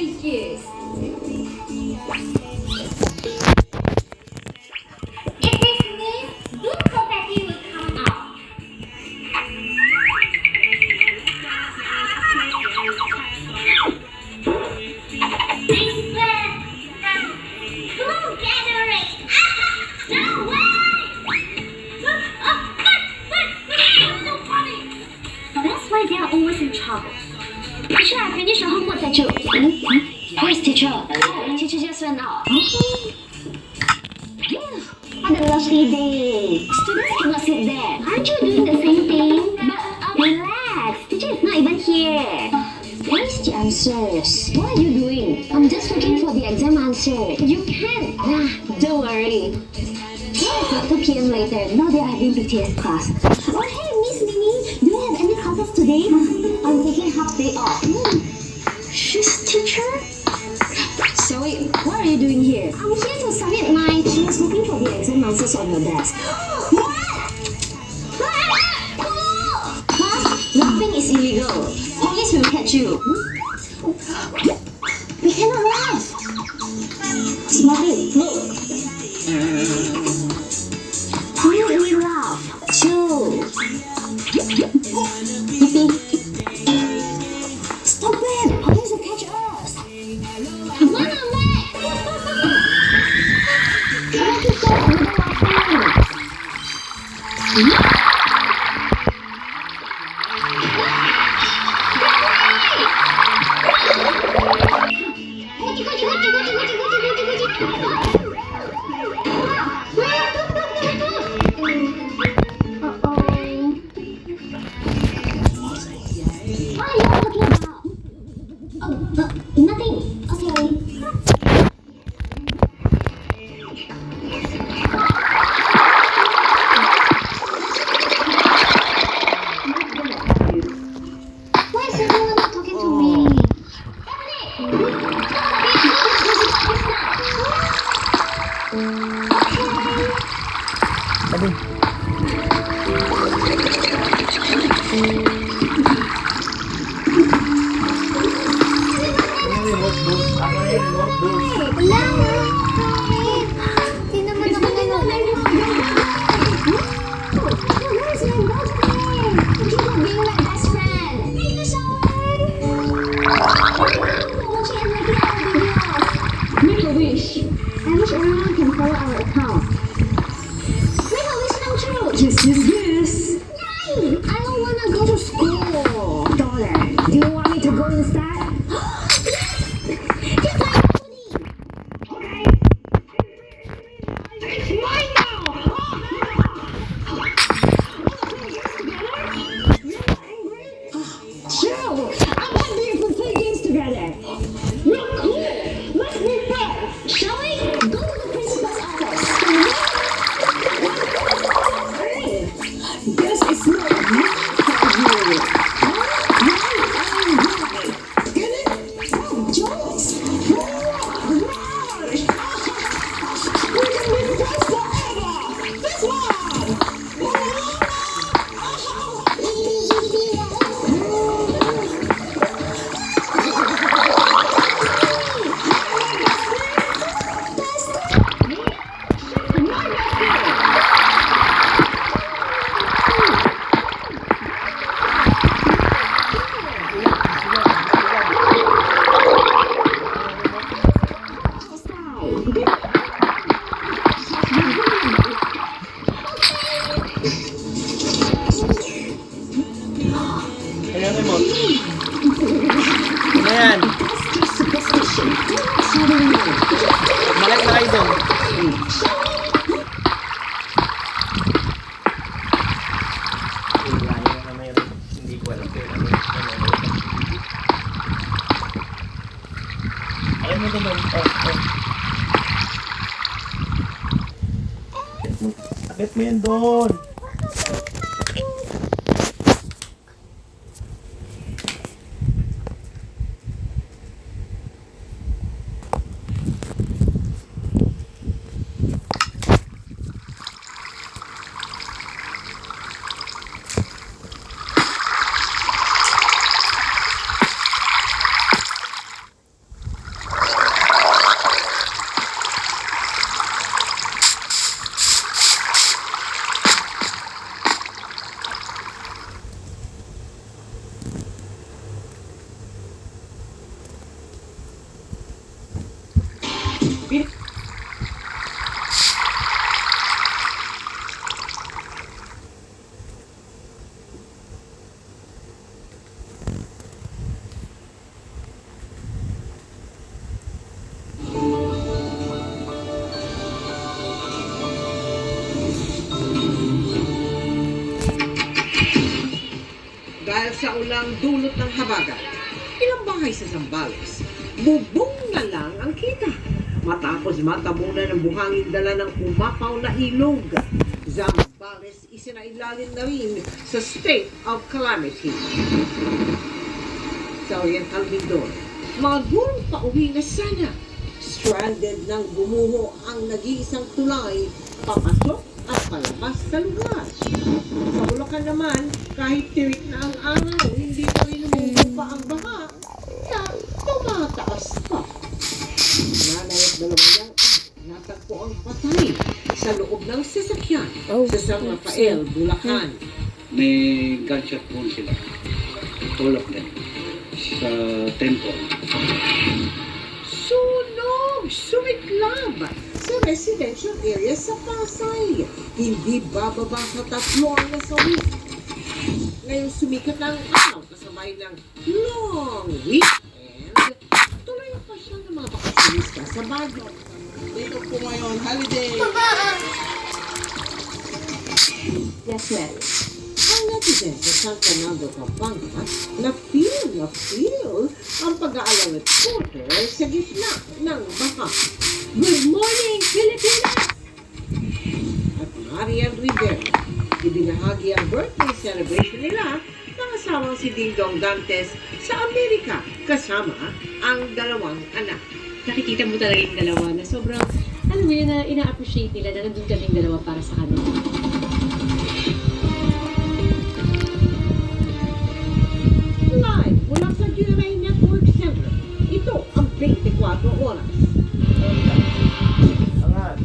Yes. If it sneezes, good confetti will come out. This plan now. Who generate? No way! What's so funny? That's why they are always in trouble. Teacher, I finished your homework that you. Where's teacher? Oh, teacher just went out. Okay. What a lovely day. Students cannot sit there. Aren't you doing the same thing? But relax. Teacher is not even here. Where's the answers? What are you doing? I'm just looking for the exam answer. You can't. Don't worry. Well, it's 2 p.m. later. Now they are having BTS class. Oh, hey, Miss Mimi. Do you have any classes today? I'm taking half day off. She's teacher? Sorry, what are you doing here? I'm here to submit mine. She was looking for the exam answers on your desk. What? Class, laughing is illegal. Police will catch you. We cannot laugh. Smarty, look. We laugh. Chill. Yippee. Stop it! Police will catch us. Run away! Try to stop with the laughing. Nothing. Okay. Why is everyone not talking to me? Make a wish. I wish everyone can follow our account. Make a wish come true. Yes. Yay! I don't wanna go to school. Darling, do you want me to go instead? Yes! Just like Woody. Okay. It's mine now. Sure. I'm happy if we play games together. Look cool. Let's be friends. Shall we? Go to the principal's office. This is not for you. Get it? Oh, jokes. Rush. We can be friends forever. This one. Kaya mo. Ano yan? Balik na kayo doon. Hindi ko alam kung ano. Ayun mo doon. Akit mo yan doon. Dahil sa ulang dulot ng habagat, ilang bahay sa Zambales, bubong na lang ang kita. Matapos matabunan ng buhangin dala ng umapaw na ilog, Zambales isinailalim na rin sa state of calamity. Sa Oriental Mindoro, mga gurong pauwi na sana. Stranded nang gumuho ang nag-iisang tulay, papasok at palabas sa lugar. Sa Bulacan naman, kahit tirik na ang araw, hindi pa rin pa ang baha na tumataas pa. Nanay at dalawang yang natagpo ang patay sa loob ng sasakyan sa San Rafael, Bulacan. May gunshot wound sila. All of them. Sa temple. Sunog! Sumiklab sa residential area sa Pasay. Hindi bababa sa 3 ang nasawi. Ngayong sumikat ang araw kasabay ng long weekend, tuloy pa siya ng mga bakasyonista sa Baguio. Dito po ngayon, holiday! Yes, ma'am. Ang netizen sa San Fernando, Pampanga, na feel ang pag-aalawit quarter sa gitna ng baha. Good morning, Pilipinas! At Marian Rivera, ibinahagi ang birthday celebration nila ng asawang si Ding Dong Dantes sa Amerika kasama ang 2 anak. Nakikita mo talaga yung dalawa na sobrang, alam mo yun, na ina-appreciate nila na nandun kaming dalawa para sa kanila. Live mula sa GMA Network Center, ito ang 24 oras. Angat.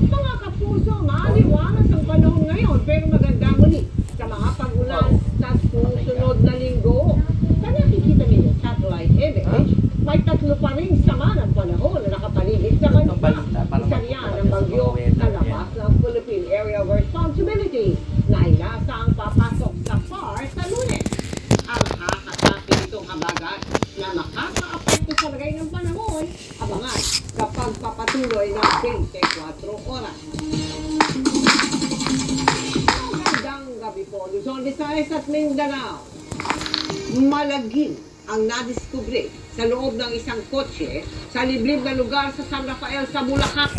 Mga kapuso, maaliwalas ang panahon ngayon pero maganda muli sa mga pag-ulan sa susunod na linggo. Sa nakikita ninyo satellite image, may 3 pa rin sama ng panahon na nakapaligid sa Ang bansa. balita, parang Isa niyan ang bagyo sa labas ng Philippine Area of Responsibility na inasang papasok sa PAR sa Lunes. Ang hahatakin itong habagat na makaka-apekto sa lagay ng panahon, abangan kapag papatuloy ng 24 oras. Magandang gabi po, Luzon, Visayas at Mindanao. Malagim ang nadiskubre sa loob ng isang kotse sa liblib na lugar sa San Rafael sa Bulacan.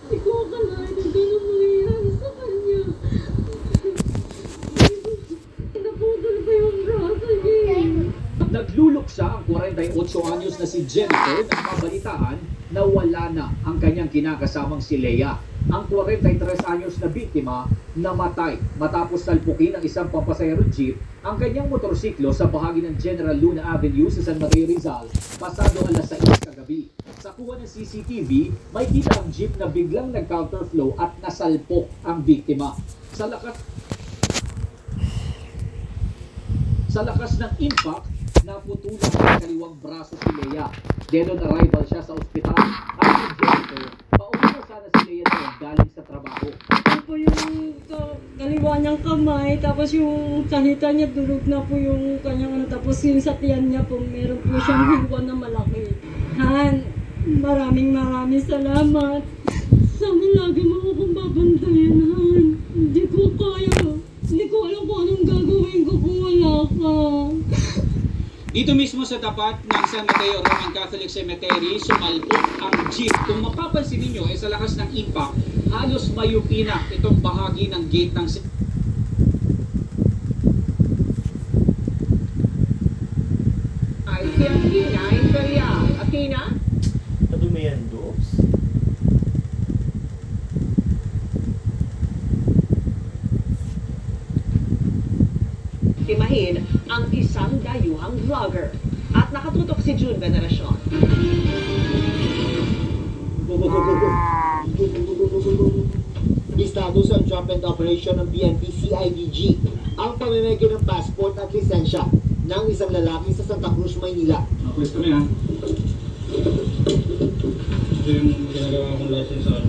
Hindi ko akalain na gano'n mangyayari sa kanya. Naputol pa yung braso niya. Nagluluksa ang 48 anyos na si Jennifer nang mabalitaan na wala na ang kanyang kinakasamang si Leia. Ang 43 anyos na biktima namatay matapos salpukin ng isang pampasahero jeep ang kanyang motorsiklo sa bahagi ng General Luna Avenue sa San Mateo Rizal pasado alas 6 kagabi. Sa kuha ng CCTV, may kita ang jeep na biglang nag-counterflow at nasalpok ang biktima. Sa lakas ng impact, naputulan ang kaliwang braso si Leia. Dead on arrival siya sa ospital. At si Jennifer, pauwi na sana si Leia doon galing sa trabaho. Ano po yung kaliwa niyang kamay, tapos yung salita niya, durog na po yung kanyang ano, tapos yung sa tiyan niya po, meron po siyang hiwa na malaki. Han, maraming salamat. Sana lagi mo akong babantayan, Han. Hindi ko kaya. Hindi ko alam kung anong gagawin ko kung wala ka. Dito mismo sa tapat ng San Mateo Roman Catholic Cemetery, sumalpok ang jeep. Kung mapapansin ninyo, sa lakas ng impact, halos mayupi na itong bahagi ng gate ng Ay, si Athena Imperial. Athena? Kadumihan, Doops. Timahin ang isang dayuhang vlogger. At nakatutok si June Veneracion. Listado sa entrapment operation ng PNP CIDG ang pamimigay ng passport at lisensya ng isang lalaki sa Santa Cruz, Pwede kami ha. Ito yung ginagawa kong license sa